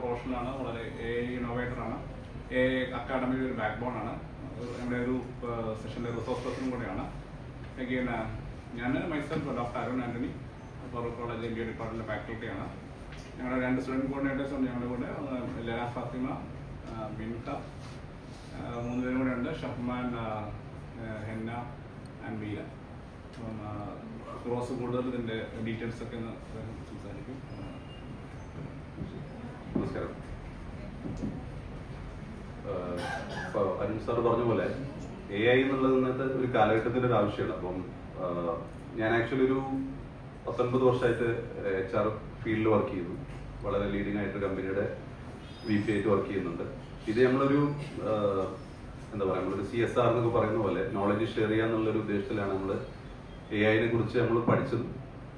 പ്രൊഫഷണലാണ്, വളരെ ഇന്നോവേറ്ററാണ്, അക്കാഡമിയുടെ ഒരു back bone ആണ്, നമ്മുടെ ഒരു സെഷൻ്റെ റിസോഴ്സ് പേഴ്സണും കൂടെയാണ്. അഗെയിൻ ഞാൻ myself doctor Arun Antony, Farook college MBA ഡിപ്പാർട്ട്മെൻറ്റിലെ ഫാക്കൽറ്റിയാണ്. ഞങ്ങളുടെ 2 സ്റ്റുഡൻറ്റ് കോർഡിനേറ്റേഴ്സ് ഉണ്ട് ഞങ്ങളുടെ കൂടെ, ലല ഫാത്തിമ, മിൻത, 3 പേരും കൂടെ ഉണ്ട്, ഷഹ്മാൻ, ഹെന്ന ആൻഡ് മീര. ഫിറോസ് കൂടുതൽ ഇതിൻ്റെ ഡീറ്റെയിൽസ് ഒക്കെ ഒന്ന് സംസാരിക്കും. നമസ്കാരം. അരുൺ സാർ പറഞ്ഞ പോലെ AI എന്നുള്ളത് ഇന്നത്തെ ഒരു കാലഘട്ടത്തിൻ്റെ ഒരു ആവശ്യമാണ്. അപ്പം ഞാൻ ആക്ച്വലി ഒരു 19 വർഷമായിട്ട് HR ഫീൽഡിൽ വർക്ക് ചെയ്തു. വളരെ ലീഡിംഗ് ആയിട്ട് കമ്പനിയുടെ VP ആയിട്ട് വർക്ക് ചെയ്യുന്നുണ്ട്. ഇത് നമ്മളൊരു എന്താ പറയുക, നമ്മളൊരു CSR എന്നൊക്കെ പറയുന്ന പോലെ നോളജ് ഷെയർ ചെയ്യുക എന്നുള്ളൊരു ഉദ്ദേശത്തിലാണ് നമ്മൾ AI കുറിച്ച് നമ്മൾ പഠിച്ചത്.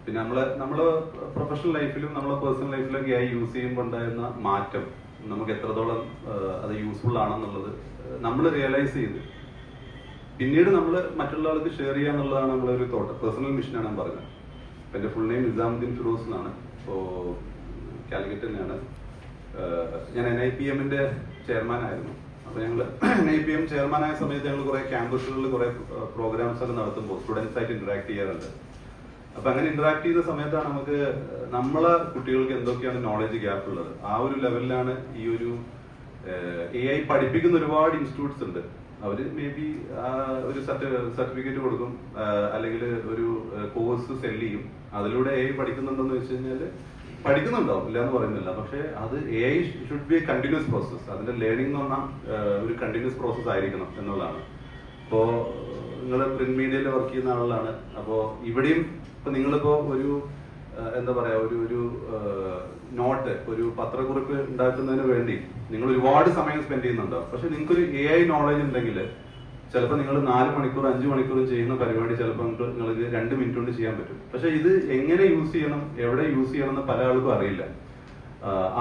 പിന്നെ നമ്മളെ പ്രൊഫഷണൽ ലൈഫിലും നമ്മളെ പേഴ്സണൽ ലൈഫിലൊക്കെ AI യൂസ് ചെയ്യുമ്പോൾ ഉണ്ടായിരുന്ന മാറ്റം നമുക്ക് എത്രത്തോളം അത് യൂസ്ഫുൾ ആണെന്നുള്ളത് നമ്മൾ റിയലൈസ് ചെയ്ത് പിന്നീട് നമ്മൾ മറ്റുള്ള ആൾക്ക് ഷെയർ ചെയ്യുക എന്നുള്ളതാണ് നമ്മളൊരു പേഴ്സണൽ മിഷനാണ് ഞാൻ പറഞ്ഞത്. അപ്പം എൻ്റെ ഫുൾ നെയിം നിസാമുദ്ദീൻ ഫിറോസ് എന്നാണ്. ഇപ്പോൾ കാലിക്കറ്റ് തന്നെയാണ്. ഞാൻ NIPM-ന്റെ ചെയർമാനായിരുന്നു. അപ്പോൾ ഞങ്ങൾ NIPM ചെയർമാനായ സമയത്ത് ഞങ്ങൾ കുറേ ക്യാമ്പസുകളിൽ കുറേ പ്രോഗ്രാംസ് ഒക്കെ നടത്തുമ്പോൾ സ്റ്റുഡൻസ് ആയിട്ട് ഇന്ററാക്ട് ചെയ്യാറുണ്ട്. അപ്പം അങ്ങനെ ഇന്ററാക്ട് ചെയ്യുന്ന സമയത്താണ് നമുക്ക് നമ്മളെ കുട്ടികൾക്ക് എന്തൊക്കെയാണ് നോളജ് ഗ്യാപ്പ് ഉള്ളത്. ആ ഒരു ലെവലിലാണ് ഈ ഒരു AI പഠിപ്പിക്കുന്ന ഒരുപാട് ഇൻസ്റ്റിറ്റ്യൂട്ട്സ് ഉണ്ട്. അവർ മേ ബി ഒരു സർട്ടിഫിക്കറ്റ് കൊടുക്കും, അല്ലെങ്കിൽ ഒരു കോഴ്സ് സെല് ചെയ്യും. അതിലൂടെ AI പഠിക്കുന്നുണ്ടെന്ന് വെച്ച് കഴിഞ്ഞാൽ പഠിക്കുന്നുണ്ടാവും, ഇല്ല എന്ന് പറയുന്നില്ല. പക്ഷെ അത് AI should be A continuous process. അതിന്റെ ലേണിംഗ് എന്ന് പറഞ്ഞാൽ ഒരു കണ്ടിന്യൂസ് പ്രോസസ് ആയിരിക്കണം എന്നുള്ളതാണ്. ഇപ്പോൾ നിങ്ങൾ പ്രിന്റ് മീഡിയയിൽ വർക്ക് ചെയ്യുന്ന ആളാണ്. അപ്പോൾ ഇവിടെയും ഇപ്പൊ നിങ്ങളിപ്പോ ഒരു എന്താ പറയാ, ഒരു നോട്ട്, ഒരു പത്രക്കുറിപ്പ് ഉണ്ടാക്കുന്നതിന് വേണ്ടി നിങ്ങൾ ഒരുപാട് സമയം സ്പെൻഡ് ചെയ്യുന്നുണ്ടാവും. പക്ഷെ നിങ്ങൾക്കൊരു AI നോളജ് ഉണ്ടെങ്കിൽ ചിലപ്പോൾ നിങ്ങൾ 4 മണിക്കൂർ 5 മണിക്കൂർ ചെയ്യുന്ന പരിപാടി ചിലപ്പോൾ നിങ്ങൾക്ക് 2 മിനിറ്റ് കൊണ്ട് ചെയ്യാൻ പറ്റും. പക്ഷെ ഇത് എങ്ങനെ യൂസ് ചെയ്യണം, എവിടെ യൂസ് ചെയ്യണം എന്ന് പല ആൾക്കും അറിയില്ല.